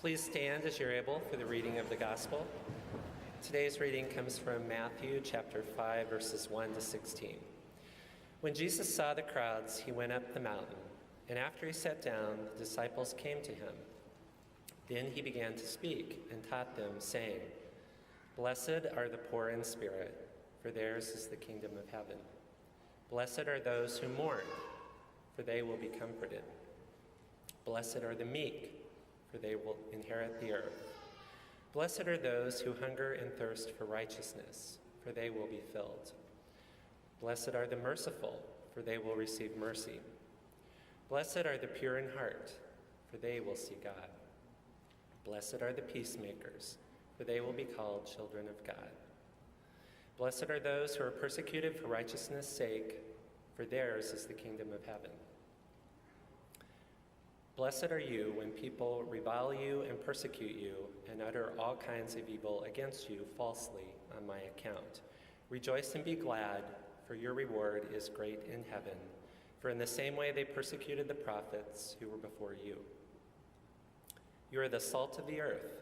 Please stand as you're able for the reading of the gospel. Today's reading comes from Matthew chapter 5, verses 1 to 16. When Jesus saw the crowds, he went up the mountain, and after he sat down, the disciples came to him. Then he began to speak and taught them, saying, "Blessed are the poor in spirit, for theirs is the kingdom of heaven. Blessed are those who mourn, for they will be comforted. Blessed are the meek, for they will inherit the earth. Blessed are those who hunger and thirst for righteousness, for they will be filled. Blessed are the merciful, for they will receive mercy. Blessed are the pure in heart, for they will see God. Blessed are the peacemakers, for they will be called children of God. Blessed are those who are persecuted for righteousness' sake, for theirs is the kingdom of heaven. Blessed are you when people revile you and persecute you and utter all kinds of evil against you falsely on my account. Rejoice and be glad, for your reward is great in heaven. For in the same way they persecuted the prophets who were before you. You are the salt of the earth,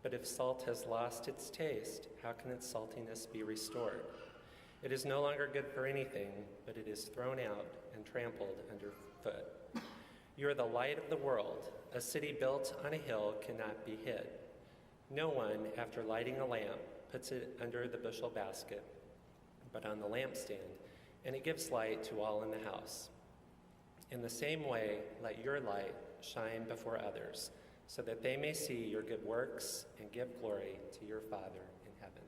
but if salt has lost its taste, how can its saltiness be restored? It is no longer good for anything, but it is thrown out and trampled underfoot. You are the light of the world. A city built on a hill cannot be hid. No one, after lighting a lamp, puts it under the bushel basket, but on the lampstand, and it gives light to all in the house. In the same way, let your light shine before others, so that they may see your good works and give glory to your Father in heaven."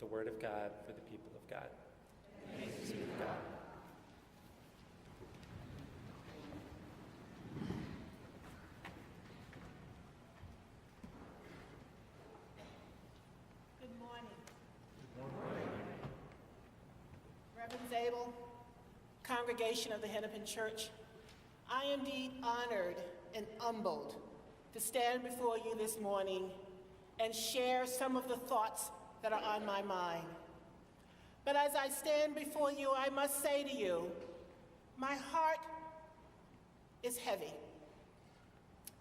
The word of God for the people of God. Thanks be to God. Good morning. Good morning. Reverend Zabel, congregation of the Hennepin Church, I am indeed honored and humbled to stand before you this morning and share some of the thoughts that are on my mind. But as I stand before you, I must say to you, my heart is heavy.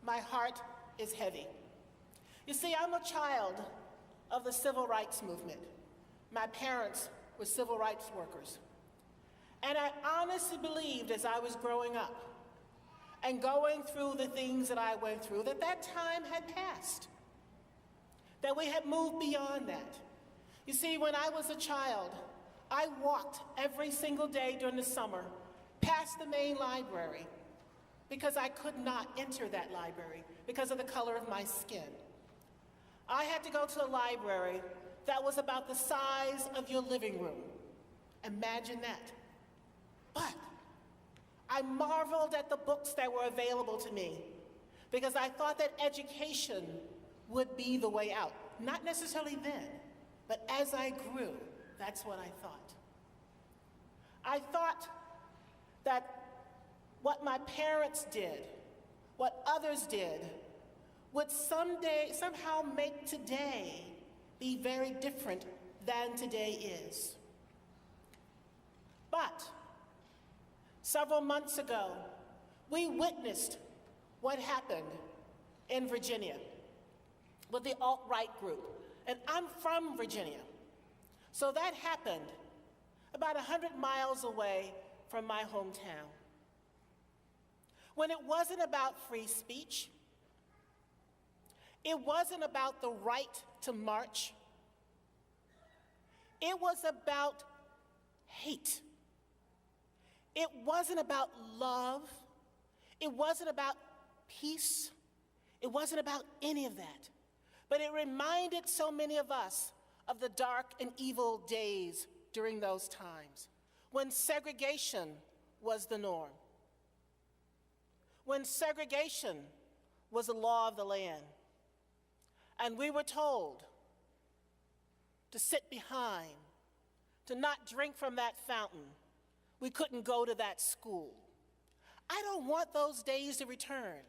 My heart is heavy. You see, I'm a child of the civil rights movement. My parents were civil rights workers. And I honestly believed as I was growing up and going through the things that I went through, that that time had passed, that we had moved beyond that. You see, when I was a child, I walked every single day during the summer past the main library because I could not enter that library because of the color of my skin. I had to go to a library that was about the size of your living room. Imagine that. But I marveled at the books that were available to me because I thought that education would be the way out. Not necessarily then, but as I grew, that's what I thought. I thought that what my parents did, what others did, would somehow make today be very different than today is. But several months ago, we witnessed what happened in Virginia with the alt-right group. And I'm from Virginia. So that happened about 100 miles away from my hometown. When it wasn't about free speech, it wasn't about the right to march, it was about hate. It wasn't about love. It wasn't about peace. It wasn't about any of that. But it reminded so many of us of the dark and evil days during those times, when segregation was the norm, when segregation was the law of the land, and we were told to sit behind, to not drink from that fountain. We couldn't go to that school. I don't want those days to return.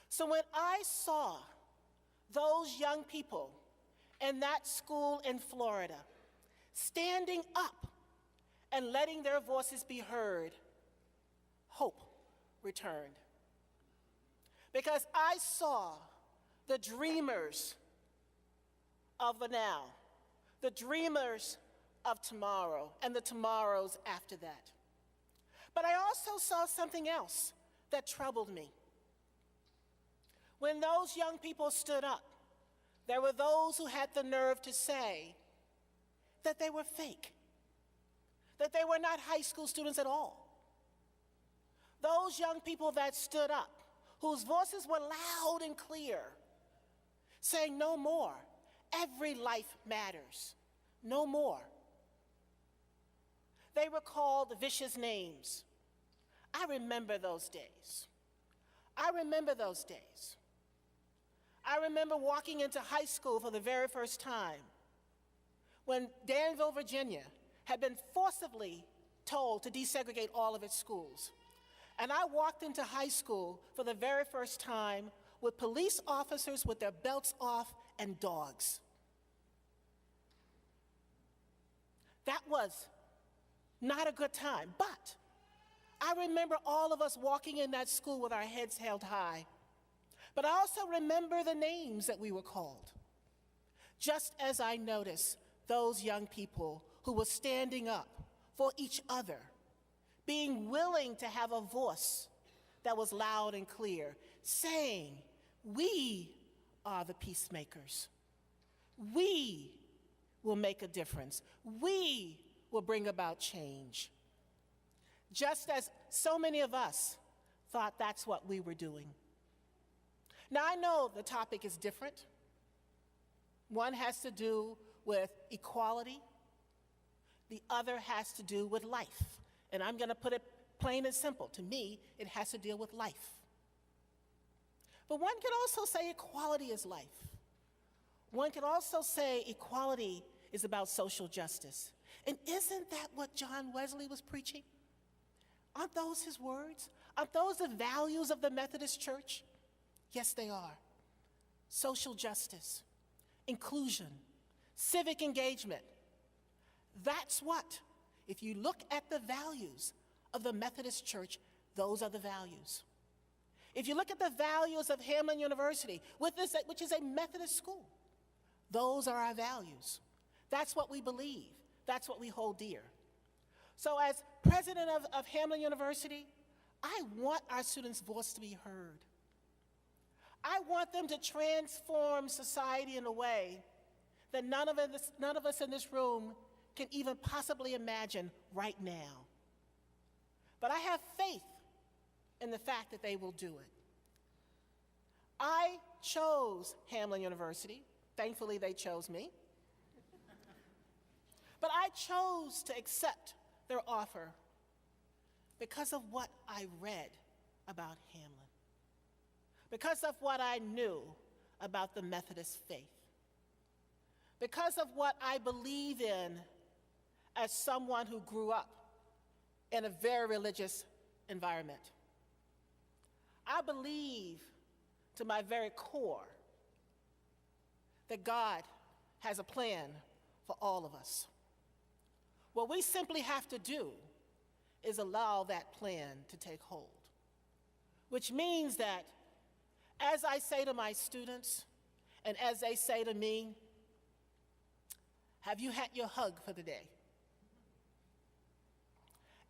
So when I saw those young people in that school in Florida standing up and letting their voices be heard, hope returned. Because I saw the dreamers of the now, the dreamers of tomorrow, and the tomorrows after that. But I also saw something else that troubled me. When those young people stood up, there were those who had the nerve to say that they were fake, that they were not high school students at all. Those young people that stood up, whose voices were loud and clear, saying no more, every life matters, no more. They were called vicious names. I remember those days. I remember those days. I remember walking into high school for the very first time when Danville, Virginia had been forcibly told to desegregate all of its schools. And I walked into high school for the very first time with police officers with their belts off and dogs. That was not a good time, but I remember all of us walking in that school with our heads held high. But I also remember the names that we were called. Just as I noticed those young people who were standing up for each other, being willing to have a voice that was loud and clear, saying, we are the peacemakers. We will make a difference. We will bring about change. Just as so many of us thought that's what we were doing. Now, I know the topic is different. One has to do with equality. The other has to do with life. And I'm going to put it plain and simple. To me, it has to deal with life. But one could also say equality is life. One could also say equality is about social justice. And isn't that what John Wesley was preaching? Aren't those his words? Aren't those the values of the Methodist Church? Yes, they are. Social justice, inclusion, civic engagement. That's what, if you look at the values of the Methodist Church, those are the values. If you look at the values of Hamline University, which is a Methodist school, those are our values. That's what we believe. That's what we hold dear. So as president of Hamline University, I want our students' voice to be heard. I want them to transform society in a way that none of us in this room can even possibly imagine right now. But I have faith in the fact that they will do it. I chose Hamline University. Thankfully, they chose me. But I chose to accept their offer because of what I read about Hamline, because of what I knew about the Methodist faith, because of what I believe in as someone who grew up in a very religious environment. I believe to my very core that God has a plan for all of us. What we simply have to do is allow that plan to take hold, which means that as I say to my students and as they say to me, have you had your hug for the day?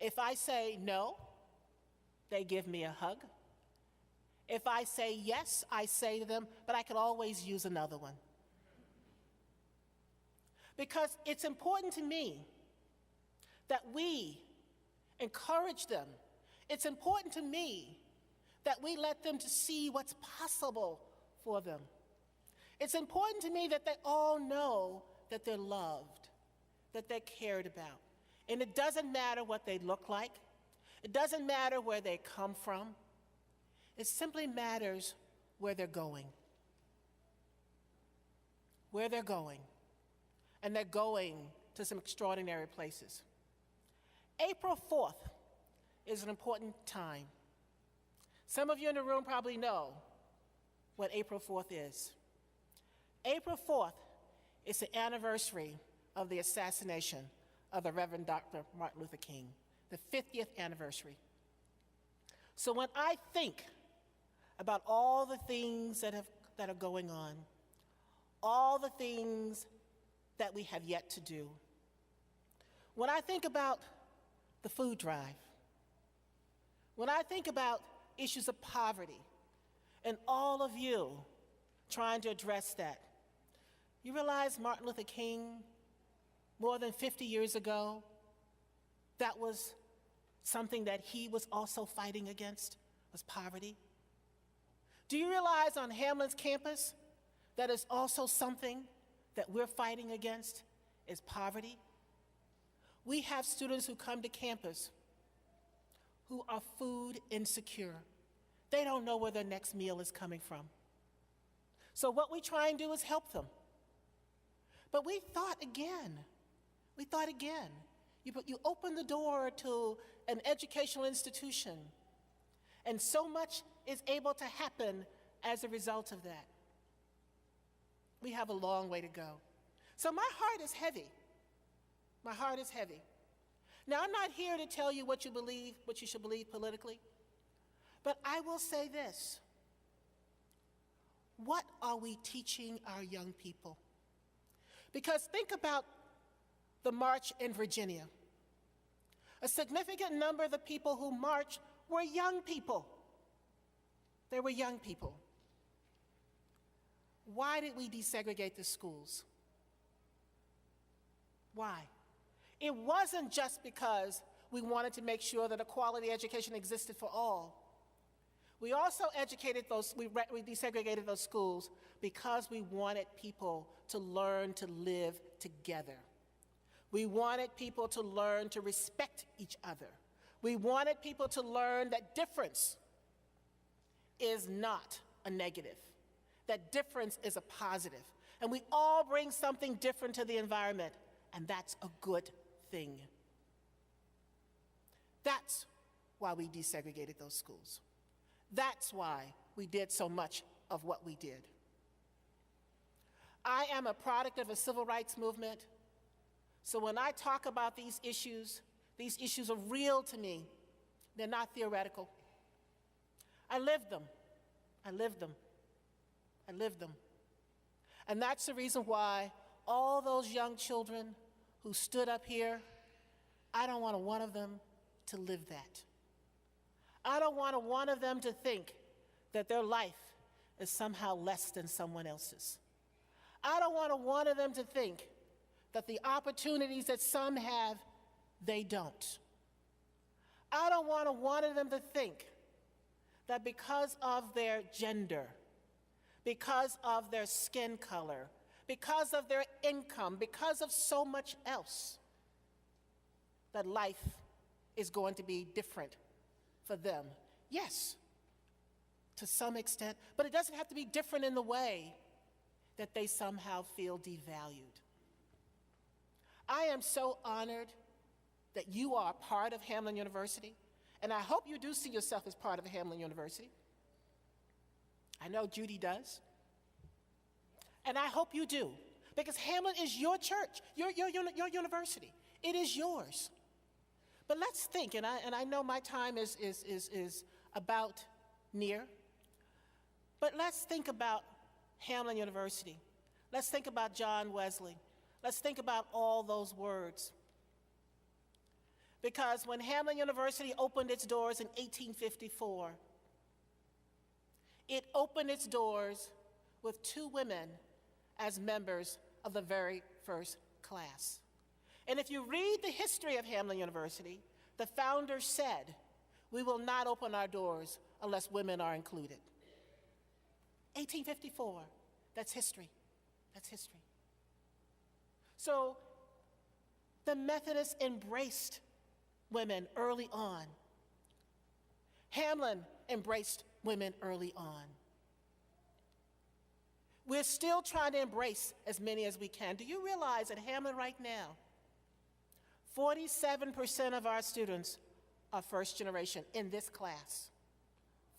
If I say no, they give me a hug. If I say yes, I say to them, but I could always use another one. Because it's important to me that we encourage them. It's important to me that we let them to see what's possible for them. It's important to me that they all know that they're loved, that they're cared about. And it doesn't matter what they look like. It doesn't matter where they come from. It simply matters where they're going. Where they're going. And they're going to some extraordinary places. April 4th is an important time. Some of you in the room probably know what April 4th is. April 4th is the anniversary of the assassination of the Reverend Dr. Martin Luther King, the 50th anniversary. So when I think about all the things that have that are going on, all the things that we have yet to do. When I think about the food drive, when I think about issues of poverty, and all of you trying to address that, you realize Martin Luther King, more than 50 years ago, that was something that he was also fighting against, was poverty? Do you realize on Hamlin's campus that is also something that we're fighting against is poverty? We have students who come to campus who are food insecure. They don't know where their next meal is coming from. So what we try and do is help them. But we thought again. You open the door to an educational institution, and so much is able to happen as a result of that. We have a long way to go. So my heart is heavy. My heart is heavy. Now, I'm not here to tell you what you believe, what you should believe politically, but I will say this. What are we teaching our young people? Because think about the march in Virginia. A significant number of the people who marched were young people. They were young people. Why did we desegregate the schools? Why? It wasn't just because we wanted to make sure that a quality education existed for all. We also we desegregated those schools because we wanted people to learn to live together. We wanted people to learn to respect each other. We wanted people to learn that difference is not a negative, that difference is a positive. And we all bring something different to the environment, and that's a good thing. That's why we desegregated those schools. That's why we did so much of what we did. I am a product of a civil rights movement, so when I talk about these issues are real to me. They're not theoretical. I lived them. And that's the reason why all those young children who stood up here, I don't want one of them to live that. I don't want one of them to think that their life is somehow less than someone else's. I don't want one of them to think that the opportunities that some have, they don't. I don't want one of them to think that because of their gender, because of their skin color, because of their income, because of so much else, that life is going to be different for them. Yes, to some extent, but it doesn't have to be different in the way that they somehow feel devalued. I am so honored that you are a part of Hamlin University, and I hope you do see yourself as part of Hamlin University. I know Judy does. And I hope you do, because Hamlin is your church, your university. It is yours. But let's think, and I know my time is about near, but let's think about Hamlin University. Let's think about John Wesley. Let's think about all those words. Because when Hamlin University opened its doors in 1854, it opened its doors with 2 women as members of the very first class. And if you read the history of Hamlin University, the founder said, "We will not open our doors unless women are included." 1854, that's history. That's history. So the Methodists embraced women early on. Hamlin embraced women early on. We're still trying to embrace as many as we can. Do you realize at Hamlin right now, 47% of our students are first generation in this class?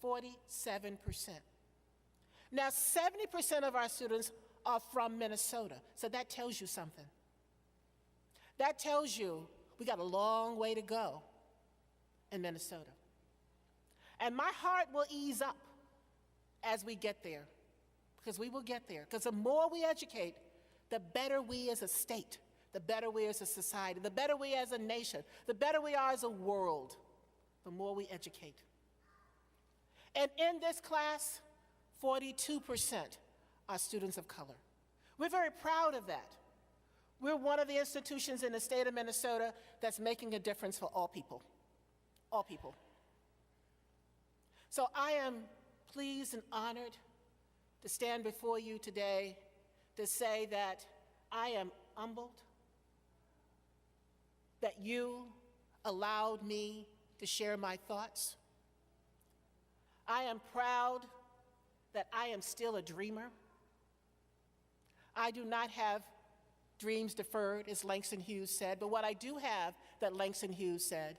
47%. Now, 70% of our students are from Minnesota, so that tells you something. That tells you we got a long way to go in Minnesota. And my heart will ease up as we get there, because we will get there. Because the more we educate, the better we as a state, the better we as a society, the better we as a nation, the better we are as a world, the more we educate. And in this class, 42% are students of color. We're very proud of that. We're one of the institutions in the state of Minnesota that's making a difference for all people. All people. So I am pleased and honored to stand before you today to say that I am humbled that you allowed me to share my thoughts. I am proud that I am still a dreamer. I do not have dreams deferred, as Langston Hughes said, but what I do have that Langston Hughes said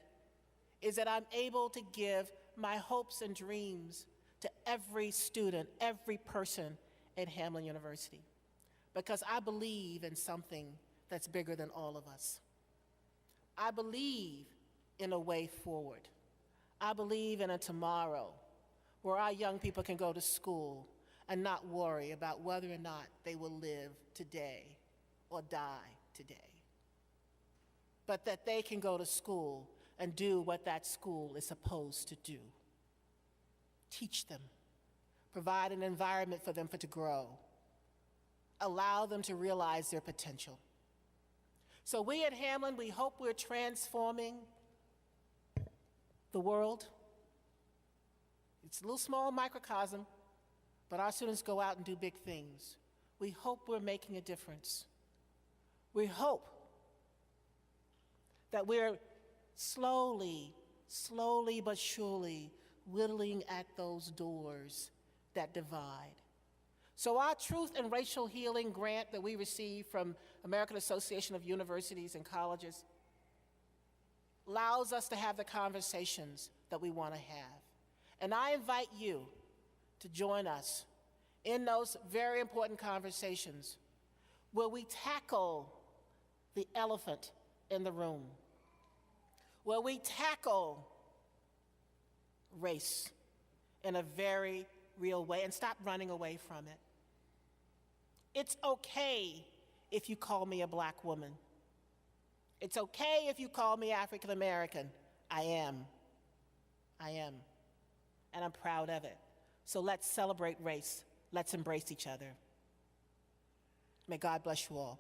is that I'm able to give my hopes and dreams to every student, every person at Hamline University, because I believe in something that's bigger than all of us. I believe in a way forward. I believe in a tomorrow where our young people can go to school and not worry about whether or not they will live today or die today, but that they can go to school and do what that school is supposed to do. Teach them, provide an environment for them to grow, allow them to realize their potential. So we at Hamline, we hope we're transforming the world. It's a little small microcosm, but our students go out and do big things. We hope we're making a difference. We hope that we're slowly but surely whittling at those doors that divide. So our Truth and Racial Healing grant that we received from American Association of Universities and Colleges allows us to have the conversations that we want to have. And I invite you to join us in those very important conversations where we tackle the elephant in the room, where we tackle race in a very real way and stop running away from it. It's okay if you call me a black woman. It's okay if you call me African American. I am. And I'm proud of it. So let's celebrate race. Let's embrace each other. May God bless you all.